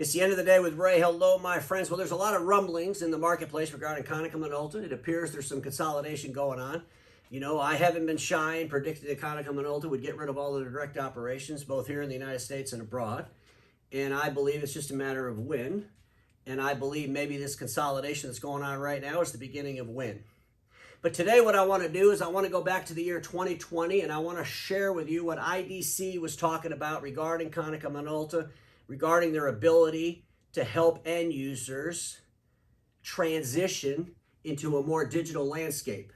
It's the end of the day with Ray. Hello, my friends. Well, there's a lot of rumblings in the marketplace regarding Konica Minolta. It appears there's some consolidation going on. You know, I haven't been shy and predicted that Konica Minolta would get rid of all of their direct operations, both here in the United States and abroad. And I believe it's just a matter of when. And I believe maybe this consolidation that's going on right now is the beginning of when. But today what I want to do is I want to go back to the year 2020, and I want to share with you what IDC was talking about regarding Konica Minolta, regarding their ability to help end users transition into a more digital landscape,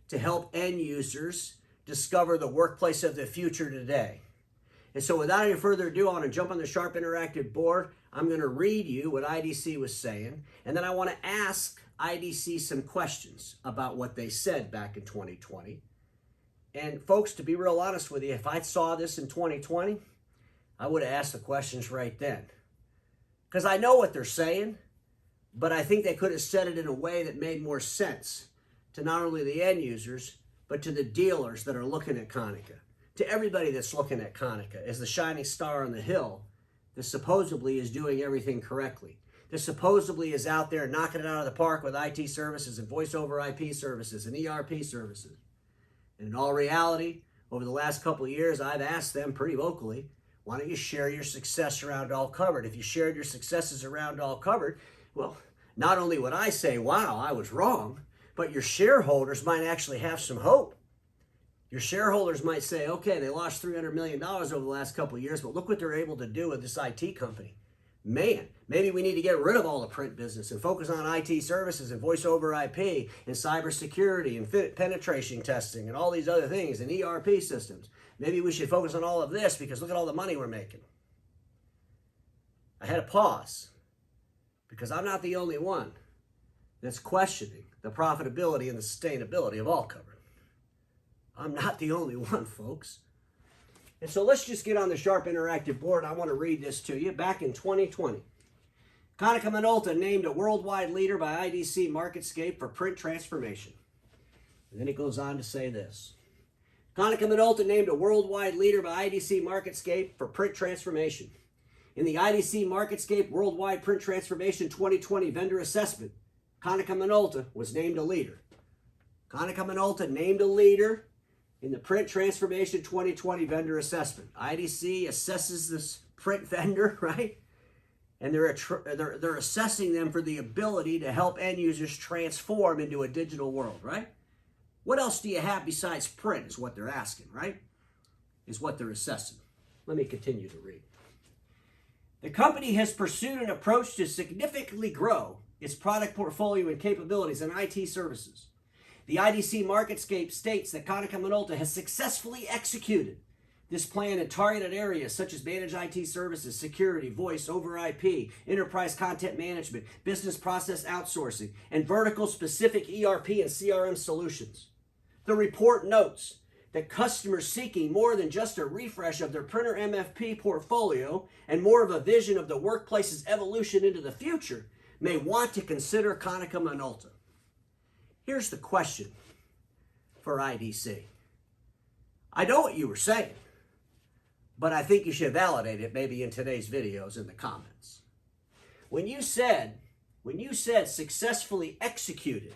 to help end users discover the workplace of the future today. And so without any further ado, I want to jump on the Sharp Interactive board. I'm going to read you what IDC was saying, and then I want to ask IDC some questions about what they said back in 2020. And folks, to be real honest with you, if I saw this in 2020, I would have asked the questions right then. Because I know what they're saying, but I think they could have said it in a way that made more sense to not only the end users, but to the dealers that are looking at Konica, to everybody that's looking at Konica as the shining star on the hill that supposedly is doing everything correctly, that supposedly is out there knocking it out of the park with IT services and voice over IP services and ERP services. And in all reality, over the last couple of years, I've asked them pretty vocally, why don't you share your success around all covered? If you shared your successes around all covered, well, not only would I say, wow, I was wrong, but your shareholders might actually have some hope. Your shareholders might say, okay, they lost $300 million over the last couple of years, but look what they're able to do with this IT company. Man, maybe we need to get rid of all the print business and focus on IT services and voice over IP and cybersecurity and penetration testing and all these other things and ERP systems. Maybe we should focus on all of this because look at all the money we're making. I had to pause because I'm not the only one that's questioning the profitability and the sustainability of all covered. I'm not the only one, folks. And so let's just get on the Sharp Interactive board. I want to read this to you. Back in 2020, Konica Minolta named a worldwide leader by IDC MarketScape for print transformation. And then it goes on to say this. Konica Minolta named a worldwide leader by IDC MarketScape for print transformation. In the IDC MarketScape Worldwide Print Transformation 2020 Vendor Assessment, Konica Minolta was named a leader. Konica Minolta named a leader in the Print Transformation 2020 Vendor Assessment. IDC assesses this print vendor, right? And they're assessing them for the ability to help end users transform into a digital world, right? What else do you have besides print is what they're asking, right? Is what they're assessing. Let me continue to read. The company has pursued an approach to significantly grow its product portfolio and capabilities in IT services. The IDC MarketScape states that Konica Minolta has successfully executed this plan in targeted areas such as managed IT services, security, voice over IP, enterprise content management, business process outsourcing, and vertical-specific ERP and CRM solutions. The report notes that customers seeking more than just a refresh of their printer MFP portfolio and more of a vision of the workplace's evolution into the future may want to consider Konica Minolta. Here's the question for IDC. I know what you were saying, but I think you should validate it maybe in today's videos in the comments. When you said successfully executed,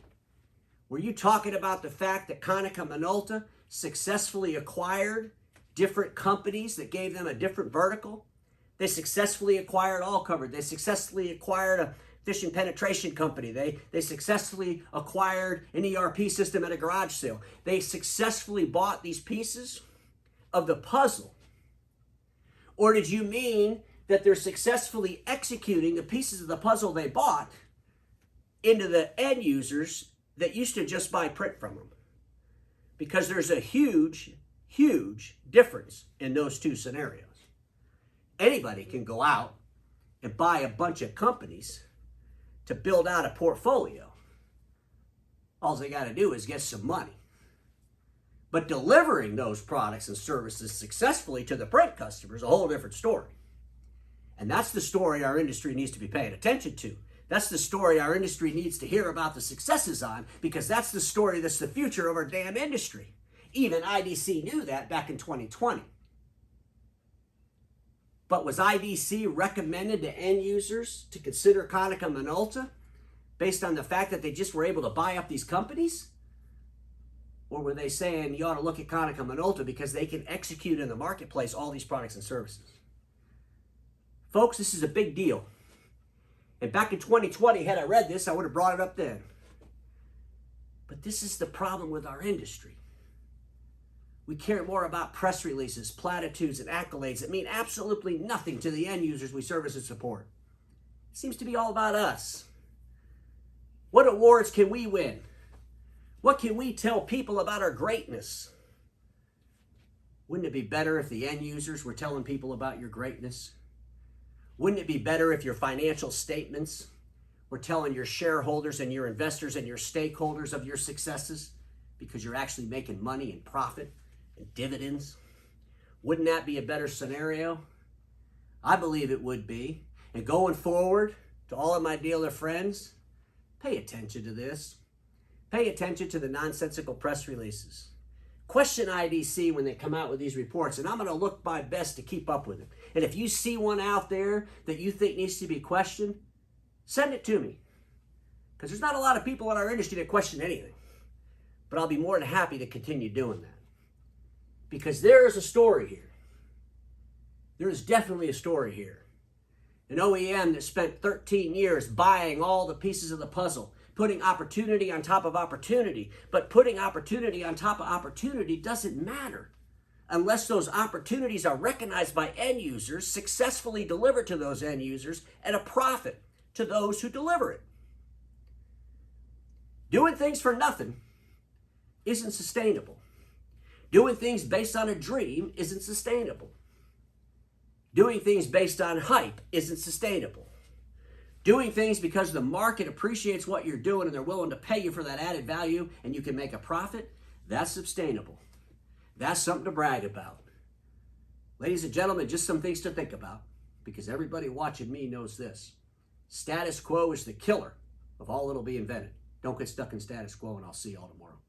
were you talking about the fact that Konica Minolta successfully acquired different companies that gave them a different vertical? They successfully acquired all covered. They successfully acquired a phishing penetration company. They successfully acquired an ERP system at a garage sale. They successfully bought these pieces of the puzzle. Or did you mean that they're successfully executing the pieces of the puzzle they bought into the end users that used to just buy print from them? Because there's a huge, huge difference in those two scenarios. Anybody can go out and buy a bunch of companies to build out a portfolio. All they got to do is get some money. But delivering those products and services successfully to the print customer is a whole different story. And that's the story our industry needs to be paying attention to. That's the story our industry needs to hear about the successes on, because that's the story that's the future of our damn industry. Even IDC knew that back in 2020. But was IDC recommended to end users to consider Konica Minolta based on the fact that they just were able to buy up these companies? Or were they saying you ought to look at Konica Minolta because they can execute in the marketplace all these products and services? Folks, this is a big deal. And back in 2020, had I read this, I would have brought it up then. But this is the problem with our industry. We care more about press releases, platitudes, and accolades that mean absolutely nothing to the end users we service and support. It seems to be all about us. What awards can we win? What can we tell people about our greatness? Wouldn't it be better if the end users were telling people about your greatness? Wouldn't it be better if your financial statements were telling your shareholders and your investors and your stakeholders of your successes because you're actually making money and profit and dividends? Wouldn't that be a better scenario? I believe it would be. And going forward, to all of my dealer friends, pay attention to this. Pay attention to the nonsensical press releases. Question IDC when they come out with these reports, and I'm going to look my best to keep up with it. And if you see one out there that you think needs to be questioned, send it to me. Because there's not a lot of people in our industry that question anything. But I'll be more than happy to continue doing that. Because there is a story here. There is definitely a story here. An OEM that spent 13 years buying all the pieces of the puzzle, putting opportunity on top of opportunity. But putting opportunity on top of opportunity doesn't matter unless those opportunities are recognized by end users, successfully delivered to those end users, at a profit to those who deliver it. Doing things for nothing isn't sustainable. Doing things based on a dream isn't sustainable. Doing things based on hype isn't sustainable. Doing things because the market appreciates what you're doing and they're willing to pay you for that added value and you can make a profit, that's sustainable. That's something to brag about. Ladies and gentlemen, just some things to think about, because everybody watching me knows this. Status quo is the killer of all that'll be invented. Don't get stuck in status quo, and I'll see y'all tomorrow.